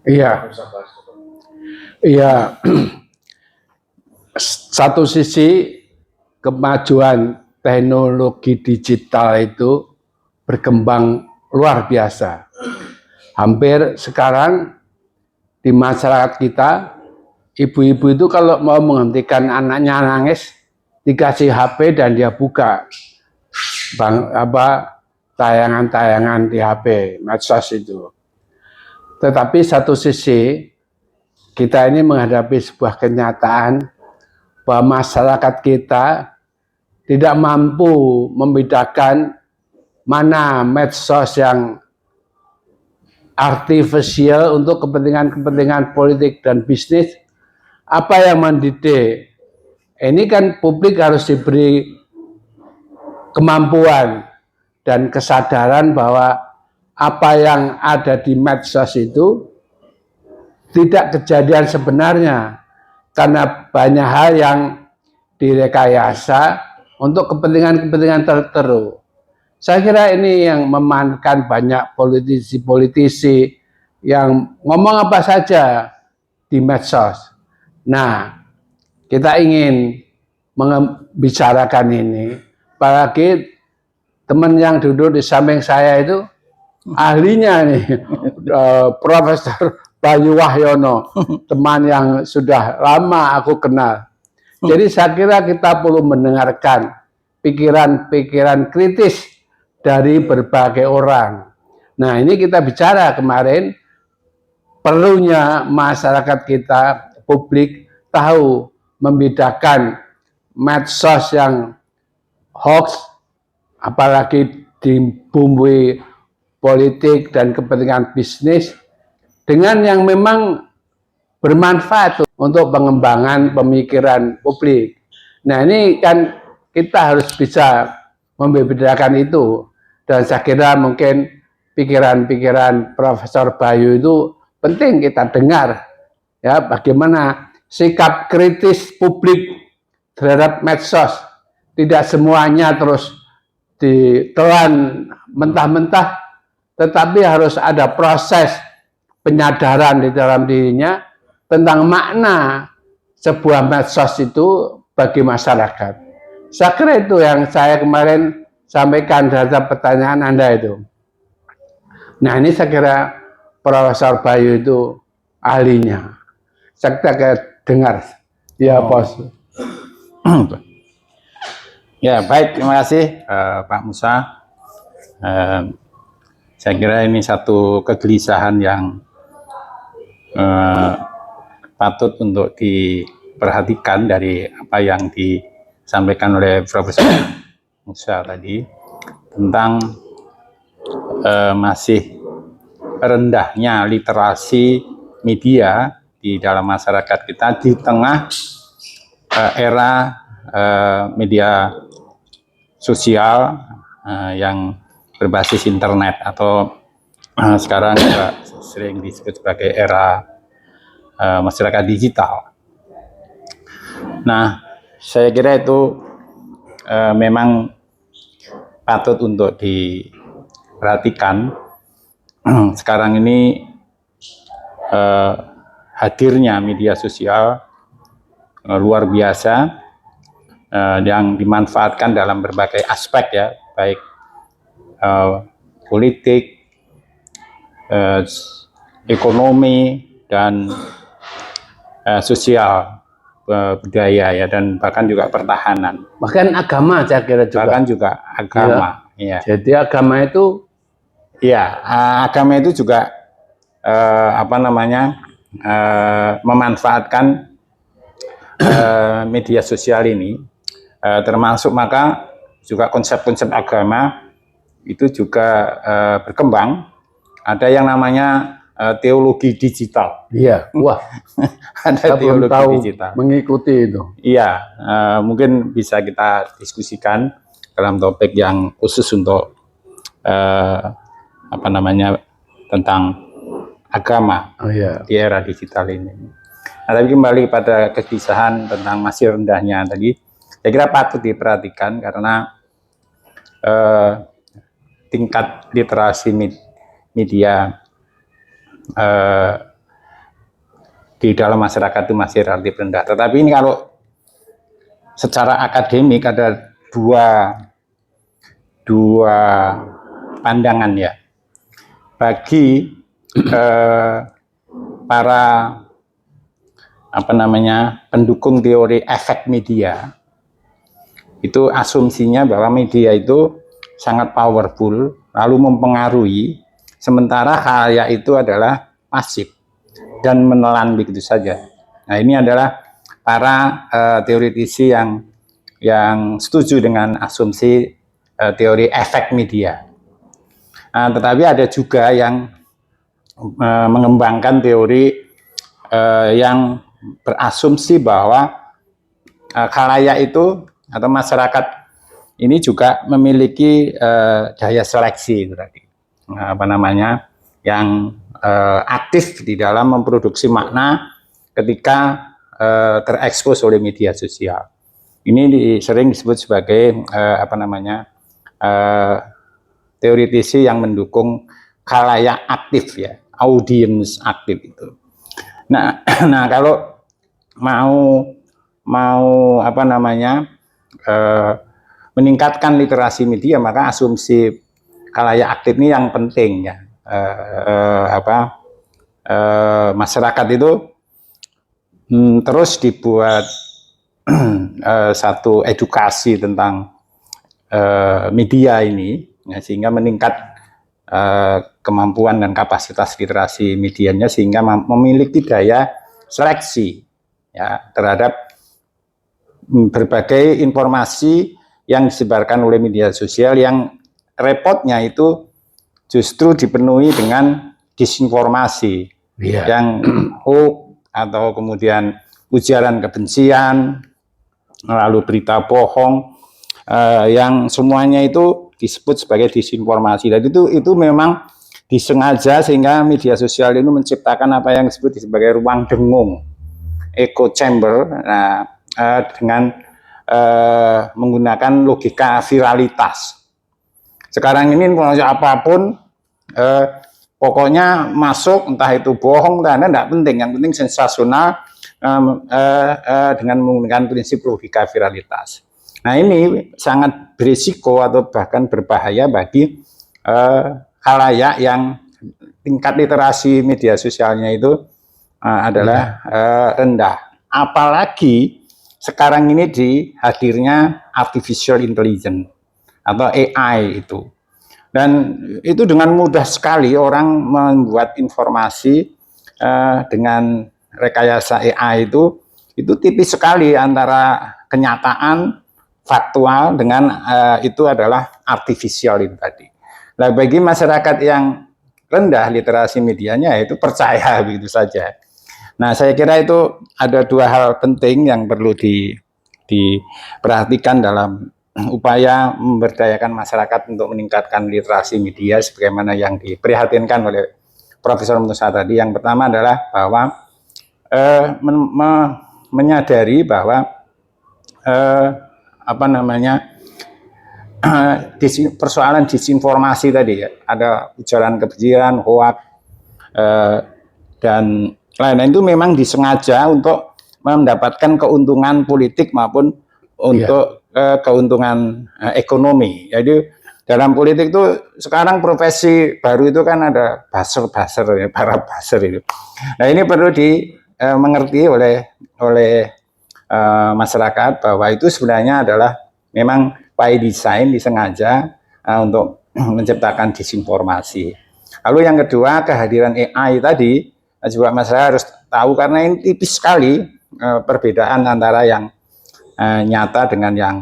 Iya, iya. Satu sisi kemajuan teknologi digital itu berkembang luar biasa. Hampir sekarang di masyarakat kita, ibu-ibu itu kalau mau menghentikan anaknya nangis, dikasih HP dan dia buka tayangan-tayangan di HP, medsos itu. Tetapi satu sisi kita ini menghadapi sebuah kenyataan bahwa masyarakat kita tidak mampu membedakan mana medsos yang artifisial untuk kepentingan-kepentingan politik dan bisnis, apa yang mendidik. Ini kan publik harus diberi kemampuan dan kesadaran bahwa apa yang ada di medsos itu tidak kejadian sebenarnya, karena banyak hal yang direkayasa untuk kepentingan-kepentingan tertentu. Saya kira ini yang memainkan banyak politisi-politisi yang ngomong apa saja di medsos. Nah, kita ingin membicarakan ini, apalagi teman yang duduk di samping saya itu ahlinya nih, Profesor Bayu Wahyono, teman yang sudah lama aku kenal. Jadi saya kira kita perlu mendengarkan pikiran-pikiran kritis dari berbagai orang. Nah, ini kita bicara kemarin, perlunya masyarakat kita, publik, tahu membedakan medsos yang hoax, apalagi dibumbui politik dan kepentingan bisnis, dengan yang memang bermanfaat untuk pengembangan pemikiran publik. Nah, ini kan kita harus bisa membedakan itu. Dan saya kira mungkin pikiran-pikiran Profesor Bayu itu penting kita dengar. Ya, bagaimana sikap kritis publik terhadap medsos. Tidak semuanya terus ditelan mentah-mentah, tetapi harus ada proses penyadaran di dalam dirinya tentang makna sebuah medsos itu bagi masyarakat. Saya kira itu yang saya kemarin sampaikan terhadap pertanyaan Anda itu. Nah, ini saya kira Profesor Bayu itu ahlinya. Saya kira dengar. Ya, Bos. Ya, baik, terima kasih Pak Musa. Saya kira ini satu kegelisahan yang patut untuk diperhatikan dari apa yang disampaikan oleh Profesor Musa tadi tentang masih rendahnya literasi media di dalam masyarakat kita di tengah era media sosial yang berbasis internet atau sekarang juga sering disebut sebagai era masyarakat digital. Nah, saya kira itu memang patut untuk diperhatikan. Sekarang ini hadirnya media sosial luar biasa yang dimanfaatkan dalam berbagai aspek ya, baik politik, ekonomi, dan sosial, budaya ya, dan bahkan juga pertahanan. Bahkan agama saya kira juga. Bahkan juga agama. Ya. Jadi agama itu, ya, agama itu juga memanfaatkan media sosial ini, termasuk maka juga konsep-konsep agama itu juga berkembang. Ada yang namanya teologi digital. Iya, wah, ada teologi tahu digital. Mengikuti itu. Iya, mungkin bisa kita diskusikan dalam topik yang khusus untuk tentang agama di era digital ini. Nah, tapi kembali pada kegelisahan tentang masih rendahnya tadi, saya kira patut diperhatikan karena tingkat literasi media di dalam masyarakat itu masih relatif rendah. Tetapi ini kalau secara akademik ada dua pandangan ya. Bagi para pendukung teori efek media, itu asumsinya bahwa media itu sangat powerful, lalu mempengaruhi, sementara khalayak itu adalah pasif dan menelan begitu saja. Nah, ini adalah para teoretisi yang setuju dengan asumsi teori efek media. Nah, tetapi ada juga yang mengembangkan teori yang berasumsi bahwa khalayak itu atau masyarakat ini juga memiliki daya seleksi itu tadi, yang aktif di dalam memproduksi makna ketika terekspos oleh media sosial. Ini sering disebut sebagai teoretisi yang mendukung khalayak aktif ya, audience aktif itu. Nah, kalau mau meningkatkan literasi media, maka asumsi khalayak aktif ini yang penting ya. Masyarakat itu terus dibuat satu edukasi tentang media ini ya, sehingga meningkat kemampuan dan kapasitas literasi medianya, sehingga memiliki daya seleksi ya terhadap berbagai informasi yang disebarkan oleh media sosial, yang repotnya itu justru dipenuhi dengan disinformasi yang hoax atau kemudian ujaran kebencian, lalu berita bohong, yang semuanya itu disebut sebagai disinformasi. Dan itu memang disengaja, sehingga media sosial ini menciptakan apa yang disebut sebagai ruang dengung, echo chamber, dengan menggunakan logika viralitas. Sekarang ini informasi apapun pokoknya masuk, entah itu bohong, tidak penting, yang penting sensasional, dengan menggunakan prinsip logika viralitas. Nah, ini sangat berisiko atau bahkan berbahaya bagi khalayak yang tingkat literasi media sosialnya itu adalah rendah. Apalagi sekarang ini hadirnya artificial intelligence atau AI itu. Dan itu dengan mudah sekali orang membuat informasi dengan rekayasa AI itu tipis sekali antara kenyataan faktual dengan itu adalah artifisial itu tadi. Nah, bagi masyarakat yang rendah literasi medianya, itu percaya begitu saja. Nah, saya kira itu ada dua hal penting yang perlu diperhatikan dalam upaya memberdayakan masyarakat untuk meningkatkan literasi media sebagaimana yang diprihatinkan oleh Profesor Musa tadi. Yang pertama adalah bahwa menyadari bahwa persoalan disinformasi tadi ya, ada ujaran kebencian, hoax, dan lain-lain, itu memang disengaja untuk mendapatkan keuntungan politik maupun untuk keuntungan ekonomi. Jadi dalam politik itu sekarang profesi baru itu kan ada buzzer ya, para buzzer itu. Nah, ini perlu dimengerti oleh masyarakat bahwa itu sebenarnya adalah memang by design, disengaja untuk menciptakan disinformasi. Lalu yang kedua, kehadiran AI tadi juga masyarakat harus tahu, karena ini tipis sekali perbedaan antara yang nyata dengan yang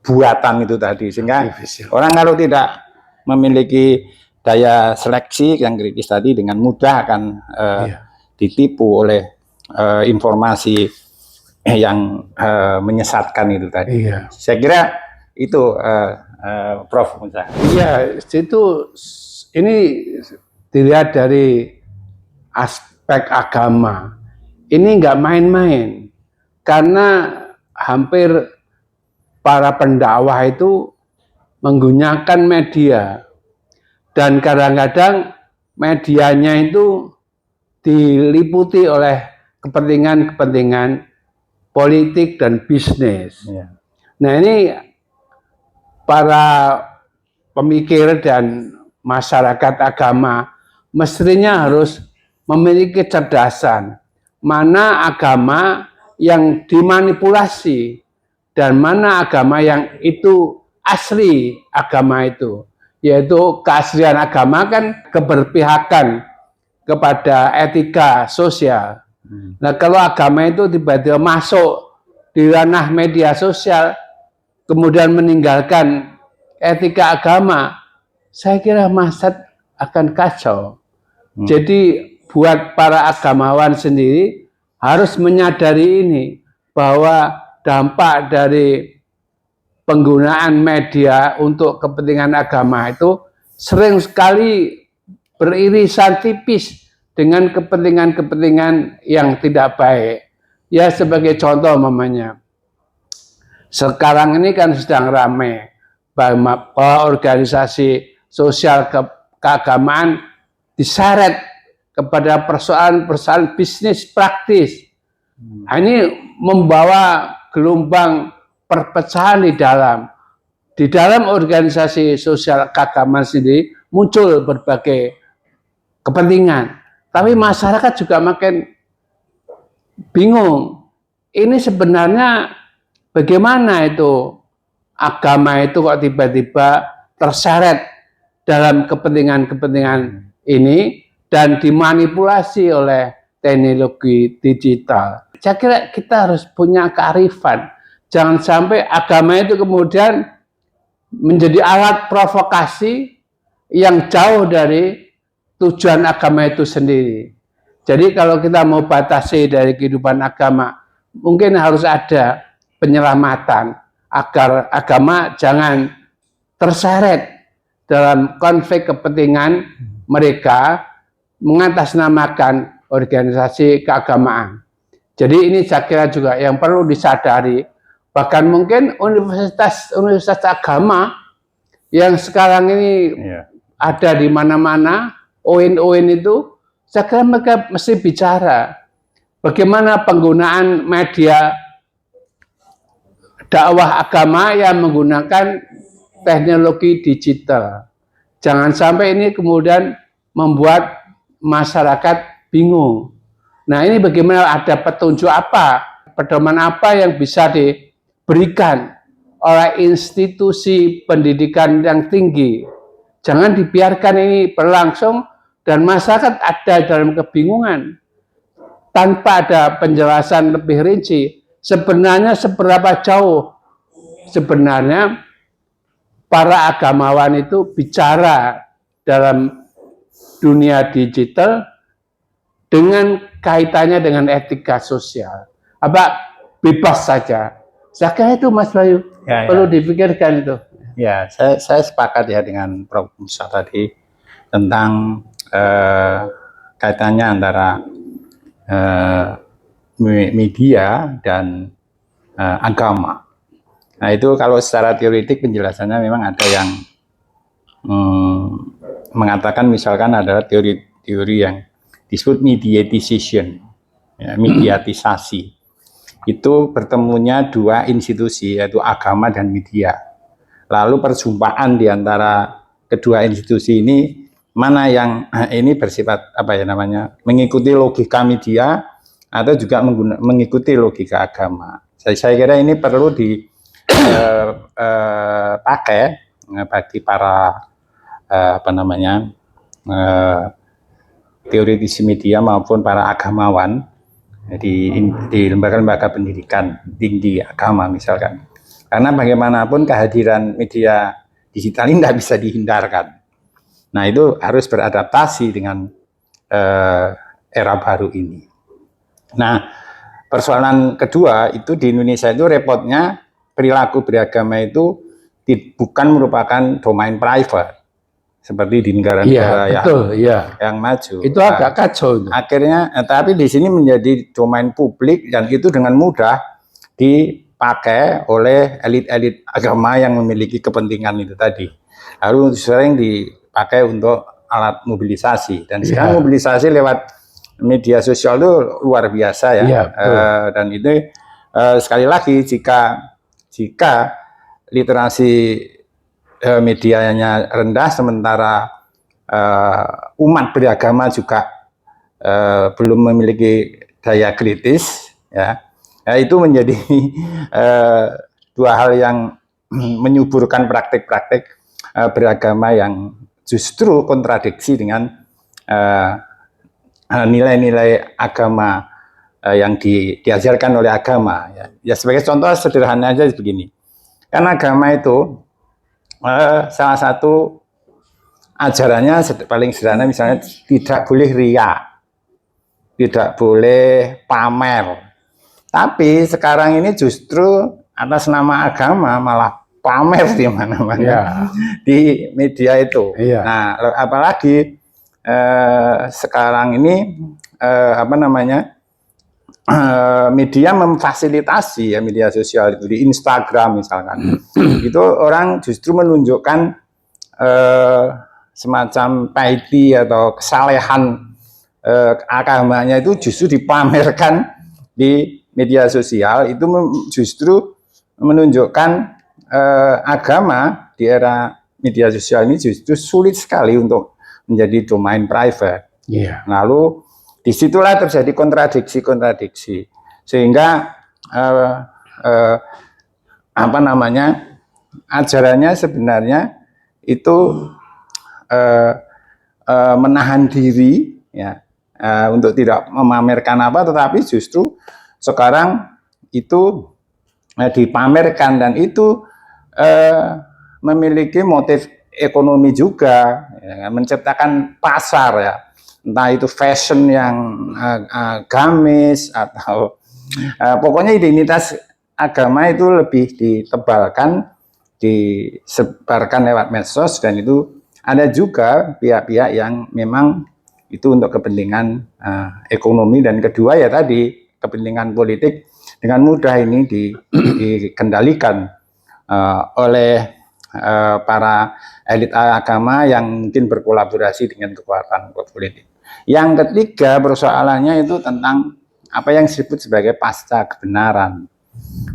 buatan itu tadi, sehingga orang kalau tidak memiliki daya seleksi yang kritis tadi, dengan mudah akan ditipu oleh informasi yang menyesatkan itu tadi. Saya kira itu Prof. Musa. Iya, ini dilihat dari aspek agama. Ini nggak main-main, karena hampir para pendakwah itu menggunakan media, dan kadang-kadang medianya itu diliputi oleh kepentingan-kepentingan politik dan bisnis. Ya. Nah, ini para pemikir dan masyarakat agama mestinya harus memiliki kecerdasan mana agama yang dimanipulasi dan mana agama yang itu asli agama itu, yaitu keaslian agama kan keberpihakan kepada etika sosial. Nah, kalau agama itu tiba-tiba masuk di ranah media sosial, kemudian meninggalkan etika agama, saya kira masyarakat akan kacau. Jadi buat para agamawan sendiri harus menyadari ini, bahwa dampak dari penggunaan media untuk kepentingan agama itu sering sekali beririsan tipis dengan kepentingan-kepentingan yang tidak baik. Ya, sebagai contoh mamanya, sekarang ini kan sedang ramai bahwa organisasi sosial keagamaan diseret kepada persoalan-persoalan bisnis praktis. Ini membawa gelombang perpecahan di dalam organisasi sosial keagamaan sendiri muncul berbagai kepentingan. Tapi masyarakat juga makin bingung. Ini sebenarnya bagaimana itu agama itu kok tiba-tiba terseret dalam kepentingan-kepentingan ini dan dimanipulasi oleh teknologi digital. Saya kira kita harus punya kearifan. Jangan sampai agama itu kemudian menjadi alat provokasi yang jauh dari tujuan agama itu sendiri. Jadi kalau kita mau batasi dari kehidupan agama, mungkin harus ada penyelamatan agar agama jangan terseret dalam konflik kepentingan mereka mengatasnamakan organisasi keagamaan. Jadi ini saya kira juga yang perlu disadari. Bahkan mungkin universitas agama yang sekarang ini ada di mana-mana, OIN itu, saya kira mereka mesti bicara bagaimana penggunaan media dakwah agama yang menggunakan teknologi digital. Jangan sampai ini kemudian membuat masyarakat bingung. Nah, ini bagaimana, ada petunjuk apa, pedoman apa yang bisa diberikan oleh institusi pendidikan yang tinggi. Jangan dibiarkan ini berlangsung dan masyarakat ada dalam kebingungan tanpa ada penjelasan lebih rinci. Sebenarnya seberapa jauh sebenarnya para agamawan itu bicara dalam dunia digital dengan kaitannya dengan etika sosial. Apa bebas saja. Saya kira itu Mas Bayu perlu dipikirkan itu. Ya, saya sepakat ya dengan Prof. Musa tadi tentang kaitannya antara media dan agama. Nah, itu kalau secara teoretik penjelasannya memang ada yang mengatakan, misalkan adalah teori yang disebut mediatization, ya, mediatisasi. Itu bertemunya dua institusi, yaitu agama dan media. Lalu perjumpaan di antara kedua institusi ini, mana yang ini bersifat mengikuti logika media atau juga mengikuti logika agama. Saya kira ini perlu dipakai bagi para teoritisi media maupun para agamawan di lembaga-lembaga pendidikan tinggi agama misalkan. Karena bagaimanapun kehadiran media digital ini tidak bisa dihindarkan. Nah, itu harus beradaptasi dengan era baru ini. Nah, persoalan kedua itu di Indonesia itu repotnya perilaku beragama itu bukan merupakan domain private seperti di negara-negara yang maju. Itu agak kacau. Akhirnya, tapi di sini menjadi domain publik dan itu dengan mudah dipakai oleh elit-elit agama yang memiliki kepentingan itu tadi. Lalu sering dipakai untuk alat mobilisasi dan sekarang mobilisasi lewat media sosial itu luar biasa ya. Iya, betul. Dan itu sekali lagi jika literasi medianya rendah, sementara umat beragama juga belum memiliki daya kritis, ya, itu menjadi dua hal yang menyuburkan praktik-praktik beragama yang justru kontradiksi dengan nilai-nilai agama yang diajarkan oleh agama. Ya, sebagai contoh sederhana aja begini, kan agama itu salah satu ajarannya paling sederhana misalnya tidak boleh ria, tidak boleh pamer. Tapi sekarang ini justru atas nama agama malah pamer di mana-mana, di media itu. Nah, apalagi sekarang ini media memfasilitasi ya, media sosial itu di Instagram misalkan, itu orang justru menunjukkan semacam piety atau kesalehan agamanya itu justru dipamerkan di media sosial. Itu justru menunjukkan agama di era media sosial ini justru sulit sekali untuk menjadi domain private. Lalu disitulah terjadi kontradiksi, sehingga ajarannya sebenarnya itu menahan diri, ya, untuk tidak memamerkan tetapi justru sekarang itu dipamerkan, dan itu memiliki motif ekonomi juga, ya, menciptakan pasar, ya, entah itu fashion yang gamis atau pokoknya identitas agama itu lebih ditebalkan, disebarkan lewat medsos, dan itu ada juga pihak-pihak yang memang itu untuk kepentingan ekonomi, dan kedua ya tadi kepentingan politik dengan mudah ini dikendalikan oleh para elit agama yang mungkin berkolaborasi dengan kekuatan politik. Yang ketiga persoalannya itu tentang apa yang disebut sebagai pasca kebenaran,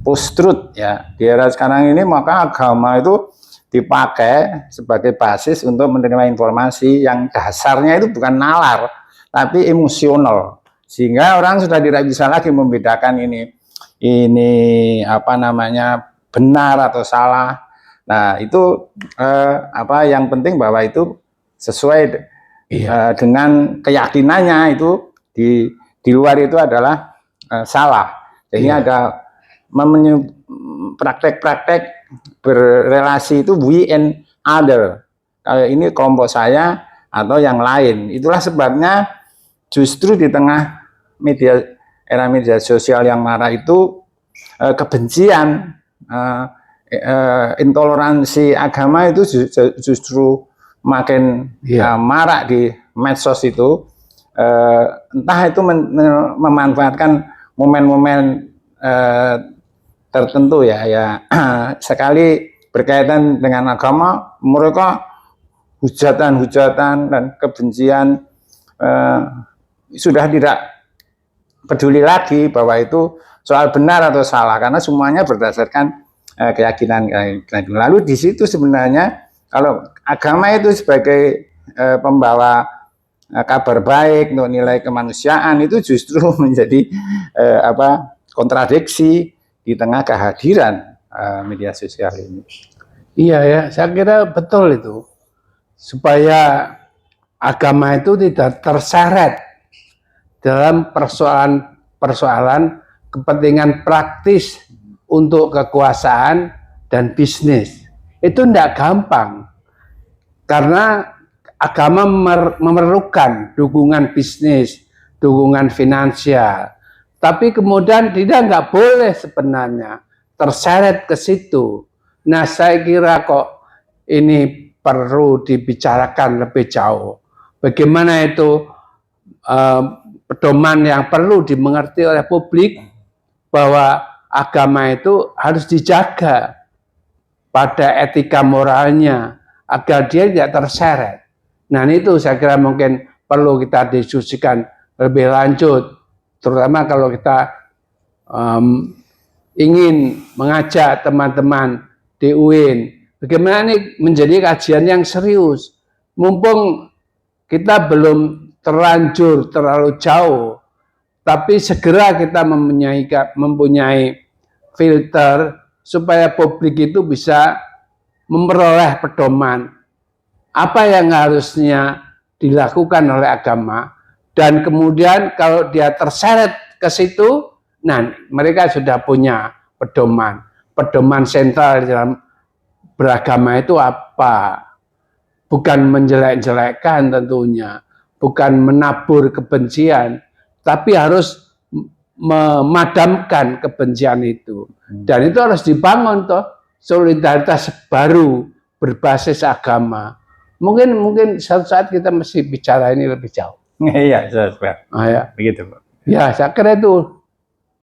post-truth, ya. Di era sekarang ini maka agama itu dipakai sebagai basis untuk menerima informasi yang dasarnya itu bukan nalar tapi emosional, sehingga orang sudah tidak bisa lagi membedakan ini benar atau salah. Nah, itu yang penting bahwa itu sesuai dengan keyakinannya, itu di luar itu adalah salah. Jadi ada praktek-praktek berrelasi itu we and other. Kalau ini kelompok saya atau yang lain. Itulah sebabnya justru di tengah era media sosial yang marah itu kebencian, intoleransi agama itu justru makin marak di medsos itu. Entah itu memanfaatkan momen-momen tertentu, ya sekali berkaitan dengan agama mereka hujatan dan kebencian, sudah tidak peduli lagi bahwa itu soal benar atau salah, karena semuanya berdasarkan keyakinan. Lalu di situ sebenarnya kalau agama itu sebagai pembawa kabar baik untuk nilai kemanusiaan, itu justru menjadi kontradiksi di tengah kehadiran media sosial ini. Iya ya, saya kira betul itu, supaya agama itu tidak terseret dalam persoalan kepentingan praktis untuk kekuasaan dan bisnis. Itu tidak gampang, karena agama memerlukan dukungan bisnis, dukungan finansial. Tapi kemudian dia nggak boleh sebenarnya terseret ke situ. Nah, saya kira kok ini perlu dibicarakan lebih jauh. Bagaimana itu pedoman yang perlu dimengerti oleh publik, bahwa agama itu harus dijaga pada etika moralnya agar dia tidak terseret. Nah, itu saya kira mungkin perlu kita diskusikan lebih lanjut, terutama kalau kita ingin mengajak teman-teman di UIN, bagaimana ini menjadi kajian yang serius. Mumpung kita belum terlanjur terlalu jauh, tapi segera kita mempunyai filter supaya publik itu bisa memperoleh pedoman apa yang harusnya dilakukan oleh agama, dan kemudian kalau dia terseret ke situ, nah mereka sudah punya pedoman sentral dalam beragama itu apa. Bukan menjelek-jelekkan tentunya, bukan menabur kebencian, tapi harus memadamkan kebencian itu. Dan itu harus dibangun toh, solidaritas baru berbasis agama. Mungkin suatu saat kita mesti bicara ini lebih jauh. Iya, begitu Pak. Ya. Begitu Pak. Ya, saya kira itu